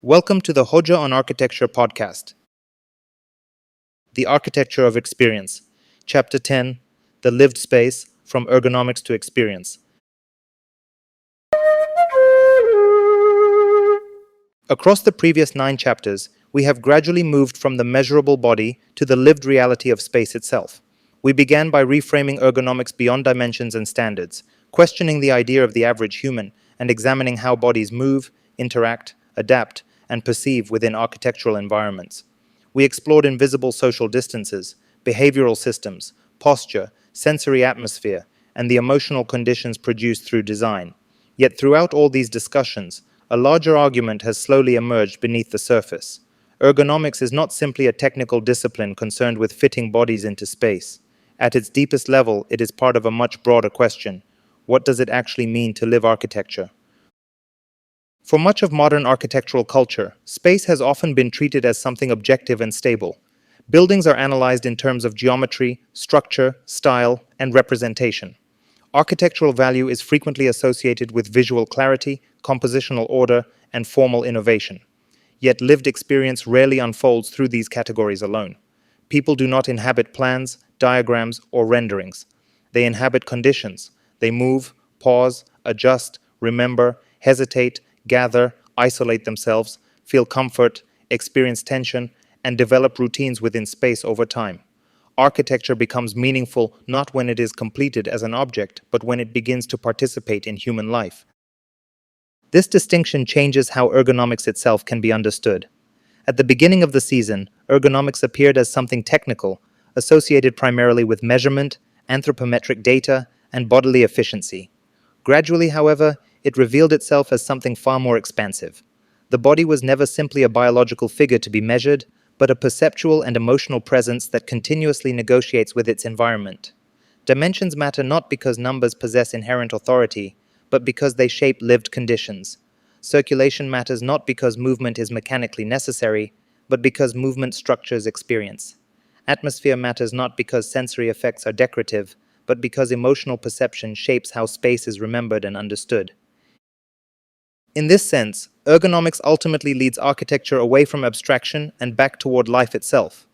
Welcome to the Hoja on Architecture podcast, The Architecture of Experience, Chapter 10, The Lived Space, From Ergonomics to Experience. Across the previous 9 chapters, we have gradually moved from the measurable body to the lived reality of space itself. We began by reframing ergonomics beyond dimensions and standards, questioning the idea of the average human, and examining how bodies move, interact, adapt, and perceive within architectural environments. We explored invisible social distances, behavioral systems, posture, sensory atmosphere, and the emotional conditions produced through design. Yet throughout all these discussions, a larger argument has slowly emerged beneath the surface. Ergonomics is not simply a technical discipline concerned with fitting bodies into space. At its deepest level, it is part of a much broader question. What does it actually mean to live architecture? For much of modern architectural culture, space has often been treated as something objective and stable. Buildings are analyzed in terms of geometry, structure, style, and representation. Architectural value is frequently associated with visual clarity, compositional order, and formal innovation. Yet lived experience rarely unfolds through these categories alone. People do not inhabit plans, diagrams, or renderings. They inhabit conditions. They move, pause, adjust, remember, hesitate, gather, isolate themselves, feel comfort, experience tension, and develop routines within space over time. Architecture becomes meaningful not when it is completed as an object, but when it begins to participate in human life. This distinction changes how ergonomics itself can be understood. At the beginning of the season, ergonomics appeared as something technical, associated primarily with measurement, anthropometric data, and bodily efficiency. Gradually, however, it revealed itself as something far more expansive. The body was never simply a biological figure to be measured, but a perceptual and emotional presence that continuously negotiates with its environment. Dimensions matter not because numbers possess inherent authority, but because they shape lived conditions. Circulation matters not because movement is mechanically necessary, but because movement structures experience. Atmosphere matters not because sensory effects are decorative, but because emotional perception shapes how space is remembered and understood. In this sense, ergonomics ultimately leads architecture away from abstraction and back toward life itself.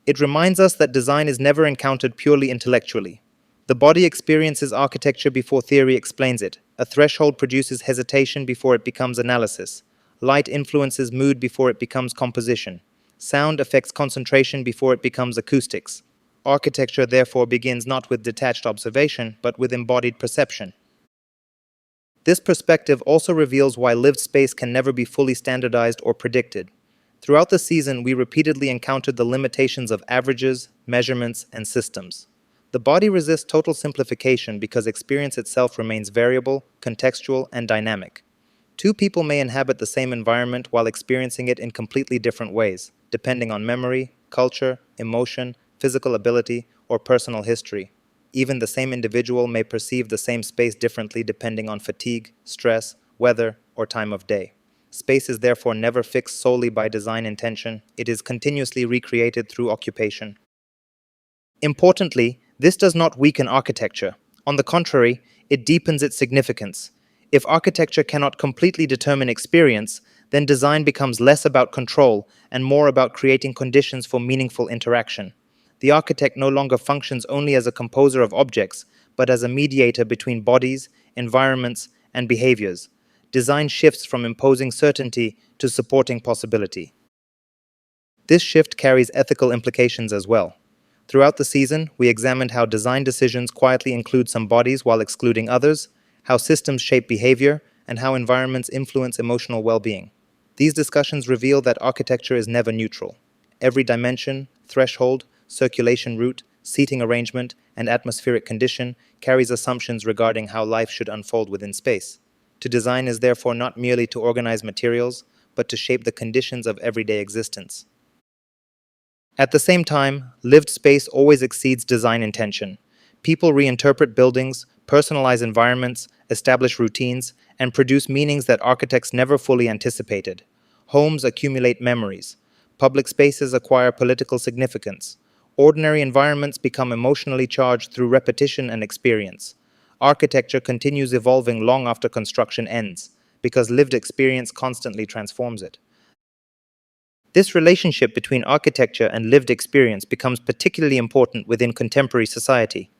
It reminds us that design is never encountered purely intellectually. The body experiences architecture before theory explains it. A threshold produces hesitation before it becomes analysis. Light influences mood before it becomes composition. Sound affects concentration before it becomes acoustics. Architecture therefore begins not with detached observation, but with embodied perception. This perspective also reveals why lived space can never be fully standardized or predicted. Throughout the season, we repeatedly encountered the limitations of averages, measurements, and systems. The body resists total simplification because experience itself remains variable, contextual, and dynamic. Two people may inhabit the same environment while experiencing it in completely different ways, depending on memory, culture, emotion, physical ability, or personal history. Even the same individual may perceive the same space differently depending on fatigue, stress, weather, or time of day. Space is therefore never fixed solely by design intention, it is continuously recreated through occupation. Importantly, this does not weaken architecture. On the contrary, it deepens its significance. If architecture cannot completely determine experience, then design becomes less about control and more about creating conditions for meaningful interaction. The architect no longer functions only as a composer of objects, but as a mediator between bodies, environments, and behaviors. Design shifts from imposing certainty to supporting possibility. This shift carries ethical implications as well. Throughout the season, we examined how design decisions quietly include some bodies while excluding others, how systems shape behavior, and how environments influence emotional well-being. These discussions reveal that architecture is never neutral. Every dimension, threshold, circulation route, seating arrangement, and atmospheric condition carries assumptions regarding how life should unfold within space. To design is therefore not merely to organize materials, but to shape the conditions of everyday existence. At the same time, lived space always exceeds design intention. People reinterpret buildings, personalize environments, establish routines, and produce meanings that architects never fully anticipated. Homes accumulate memories. Public spaces acquire political significance. Ordinary environments become emotionally charged through repetition and experience. Architecture continues evolving long after construction ends, because lived experience constantly transforms it. This relationship between architecture and lived experience becomes particularly important within contemporary society.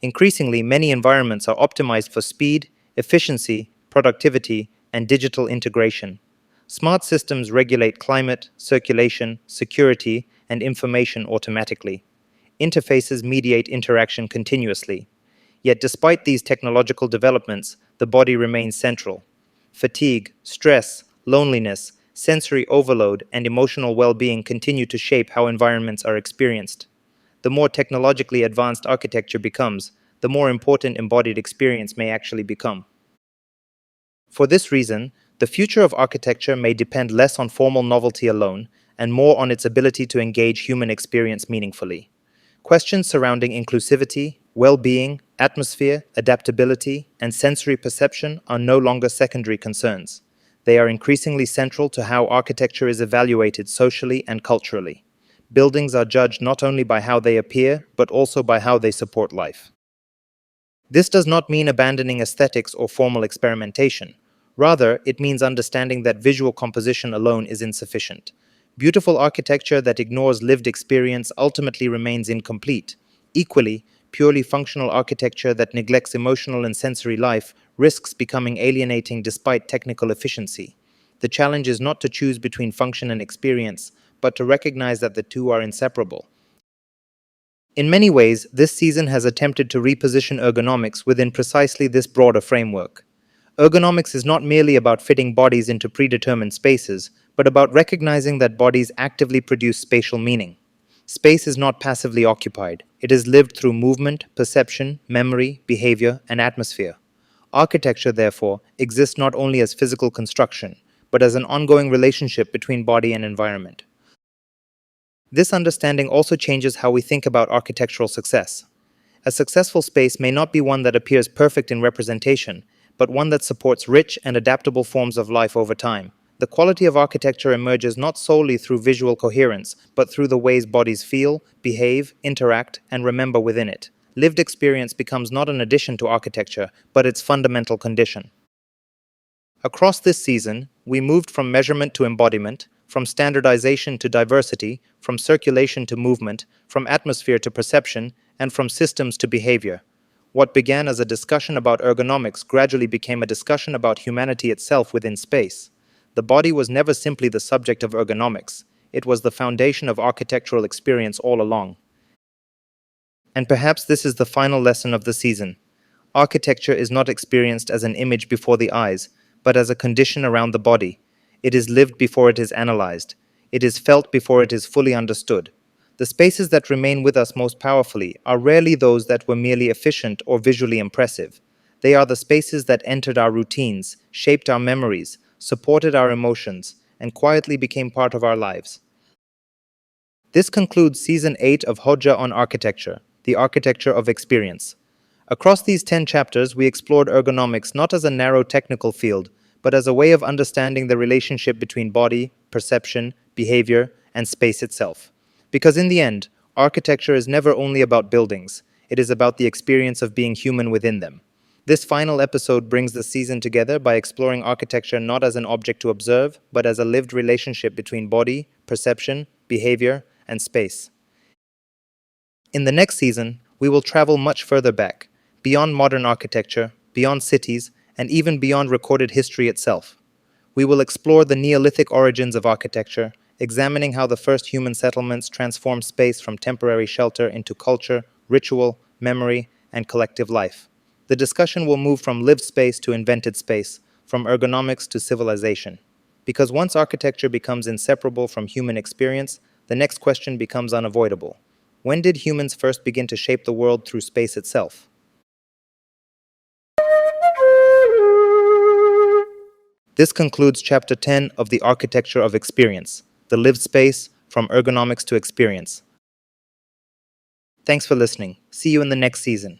Increasingly, many environments are optimized for speed, efficiency, productivity, and digital integration. Smart systems regulate climate, circulation, security, and information automatically. Interfaces mediate interaction continuously. Yet, despite these technological developments, the body remains central. Fatigue, stress, loneliness, sensory overload, and emotional well being continue to shape how environments are experienced. The more technologically advanced architecture becomes, the more important embodied experience may actually become. For this reason, the future of architecture may depend less on formal novelty alone and more on its ability to engage human experience meaningfully. Questions surrounding inclusivity, well-being, atmosphere, adaptability, and sensory perception are no longer secondary concerns. They are increasingly central to how architecture is evaluated socially and culturally. Buildings are judged not only by how they appear, but also by how they support life. This does not mean abandoning aesthetics or formal experimentation. Rather, it means understanding that visual composition alone is insufficient. Beautiful architecture that ignores lived experience ultimately remains incomplete. Equally, purely functional architecture that neglects emotional and sensory life risks becoming alienating despite technical efficiency. The challenge is not to choose between function and experience, but to recognize that the two are inseparable. In many ways, this season has attempted to reposition ergonomics within precisely this broader framework. Ergonomics is not merely about fitting bodies into predetermined spaces, but about recognizing that bodies actively produce spatial meaning. Space is not passively occupied, it is lived through movement, perception, memory, behavior, and atmosphere. Architecture, therefore, exists not only as physical construction, but as an ongoing relationship between body and environment. This understanding also changes how we think about architectural success. A successful space may not be one that appears perfect in representation, but one that supports rich and adaptable forms of life over time. The quality of architecture emerges not solely through visual coherence, but through the ways bodies feel, behave, interact, and remember within it. Lived experience becomes not an addition to architecture, but its fundamental condition. Across this season, we moved from measurement to embodiment, from standardization to diversity, from circulation to movement, from atmosphere to perception, and from systems to behavior. What began as a discussion about ergonomics gradually became a discussion about humanity itself within space. The body was never simply the subject of ergonomics, it was the foundation of architectural experience all along. And perhaps this is the final lesson of the season. Architecture is not experienced as an image before the eyes, but as a condition around the body. It is lived before it is analyzed. It is felt before it is fully understood. The spaces that remain with us most powerfully are rarely those that were merely efficient or visually impressive. They are the spaces that entered our routines, shaped our memories, supported our emotions, and quietly became part of our lives. This concludes Season 8 of Hodja on Architecture, the Architecture of Experience. Across these 10 chapters, we explored ergonomics not as a narrow technical field, but as a way of understanding the relationship between body, perception, behavior, and space itself. Because in the end, architecture is never only about buildings, it is about the experience of being human within them. This final episode brings the season together by exploring architecture not as an object to observe, but as a lived relationship between body, perception, behavior, and space. In the next season, we will travel much further back, beyond modern architecture, beyond cities, and even beyond recorded history itself. We will explore the Neolithic origins of architecture, examining how the first human settlements transformed space from temporary shelter into culture, ritual, memory, and collective life. The discussion will move from lived space to invented space, from ergonomics to civilization. Because once architecture becomes inseparable from human experience, the next question becomes unavoidable. When did humans first begin to shape the world through space itself? This concludes Chapter 10 of The Architecture of Experience, the lived space from ergonomics to experience. Thanks for listening. See you in the next season.